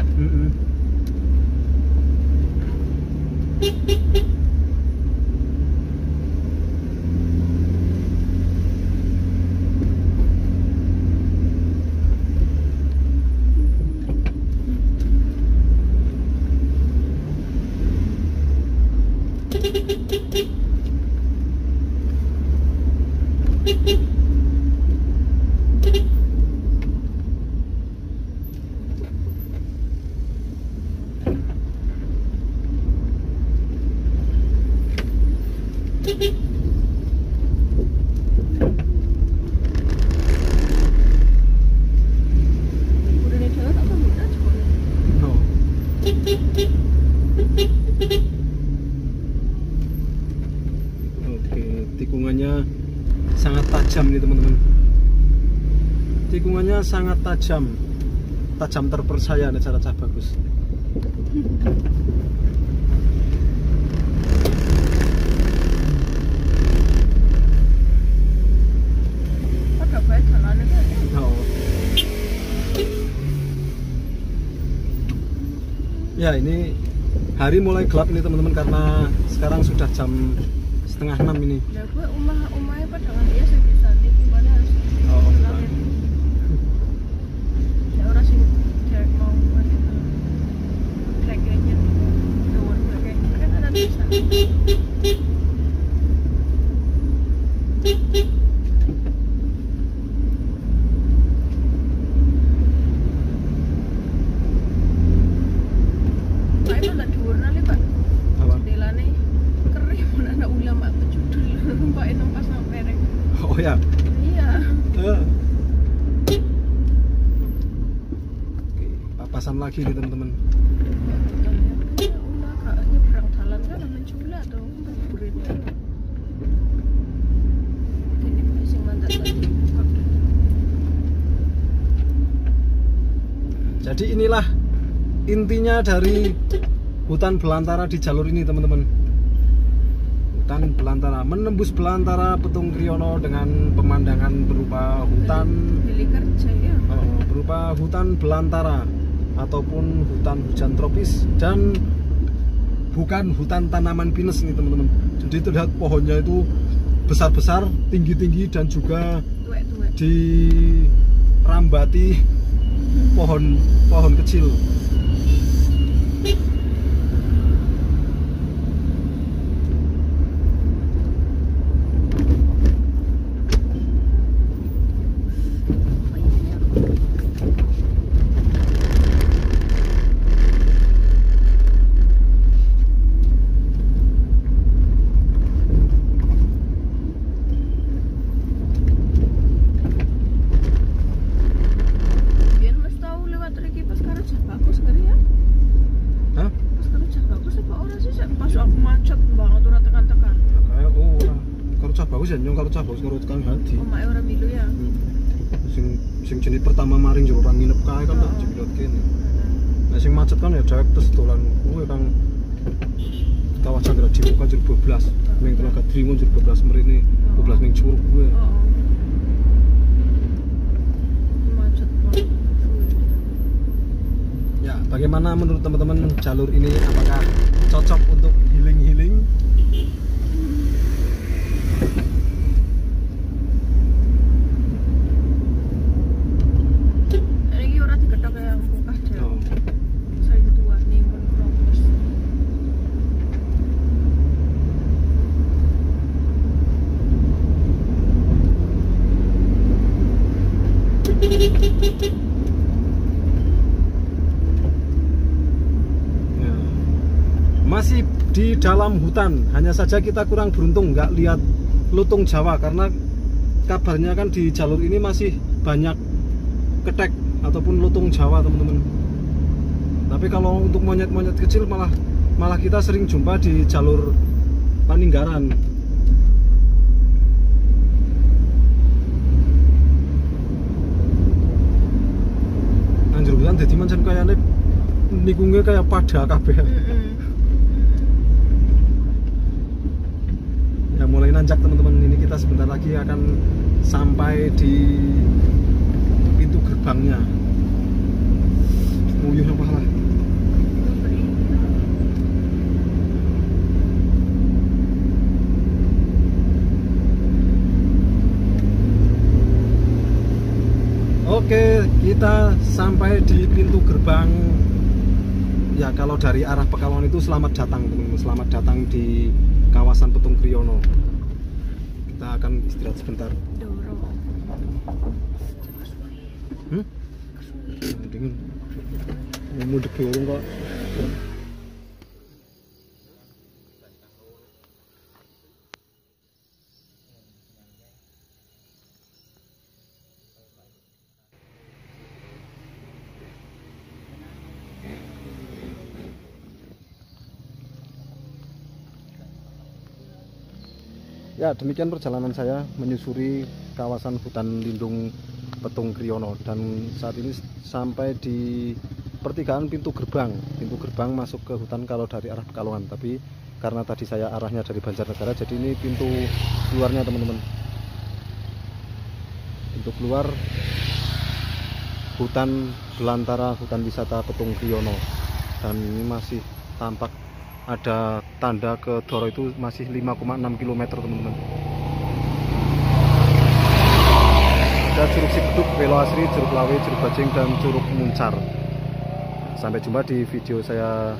Budene dhewe tak peminat jebule. No. Oke, tikungannya sangat tajam nih teman-teman. Tikungannya sangat tajam, tajam terpercaya nih cara bagus. Padha bae dalane kok. Oh. Ya ini hari mulai gelap nih teman-teman karena sekarang sudah jam 5:30 ini. Lah gue omahe padha nganti ya bisa iki mana harus. Oh. Ya ora sing cek mau treknya dhuwur kayak kan ada bisa. Pak itu tak dhuwur nali, Pak. Apa? Jendelane kerih mun ana ulama pecudul. Pak itu pas nang perek. Oh ya. Iya. Oke, papasan lagi nih teman-teman. Ulah gak nyebrang dalan kan ana cula to, burit. Ini sing mandat tadi. Jadi inilah intinya dari hutan belantara di jalur ini teman-teman. Hutan belantara, menembus belantara Petung Kriono dengan pemandangan berupa hutan Pilih kerja ya. berupa hutan belantara ataupun hutan hujan tropis dan bukan hutan tanaman pinus nih teman-teman. Jadi terlihat pohonnya itu besar-besar, tinggi-tinggi dan juga Tuwek-tuwek. dirambati pohon kecil. Biyen wis tau lewat riki pas karo jan bagus kali ya. Hah? Pas karo jan bagus apa ora sih sak pas aku macet banget ora tekan-tekan. Kayak ora. Karo cah bagus ya nyong karo cah bagus karo Kang Hadi. Omake ora milu ya. Sing jenis pertama maring jero orang nginep kae kan tak jeblot kene. Nah sing macet kan ya dewek terus dolan kuwi Kang kawasan Chandra Dimuka jero 12. Ning Tenaga Drimo jero 12 mrene, 12 ning Curug kuwi. Macet banget. Ya, bagaimana menurut teman-teman jalur ini apakah cocok untuk healing-healing? Iki ora diketok kaya bongkah deh. Oh. Saya kedua nih pun kropos. Ya. Masih di dalam hutan, hanya saja kita kurang beruntung nggak lihat lutung Jawa karena kabarnya kan di jalur ini masih banyak ketek ataupun lutung Jawa teman-teman. Tapi kalau untuk monyet-monyet kecil malah kita sering jumpa di jalur Paninggaran. Anjir kan dadi mancen kayane nikunge kayak pada kabeh. Ya mulai nanjak teman-teman, ini kita sebentar lagi akan sampai di pintu gerbangnya. Uyuh apa lah. Oke, kita sampai di pintu gerbang. Ya, kalau dari arah Pekalongan itu selamat datang teman-teman, selamat datang di kawasan Petung Kriono. Kita akan istirahat sebentar. Dingin. Mudek dorong kok. Ya, demikian perjalanan saya menyusuri kawasan hutan lindung Petung Kriono, dan saat ini sampai di pertigaan pintu gerbang masuk ke hutan kalau dari arah Pekalongan. Tapi karena tadi saya arahnya dari Banjarnegara, jadi ini pintu keluarnya teman-teman. Pintu keluar hutan belantara, hutan wisata Petung Kriono, dan ini masih tampak ada tanda ke Doro itu masih 5,6 km teman-teman. Ada Curug Cipeduk, Belo Asri, Curug Lawe, Curug Bajing, dan Curug Muncar. Sampai jumpa di video saya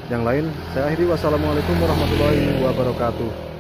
yang lain. Saya akhiri, wassalamualaikum warahmatullahi wabarakatuh.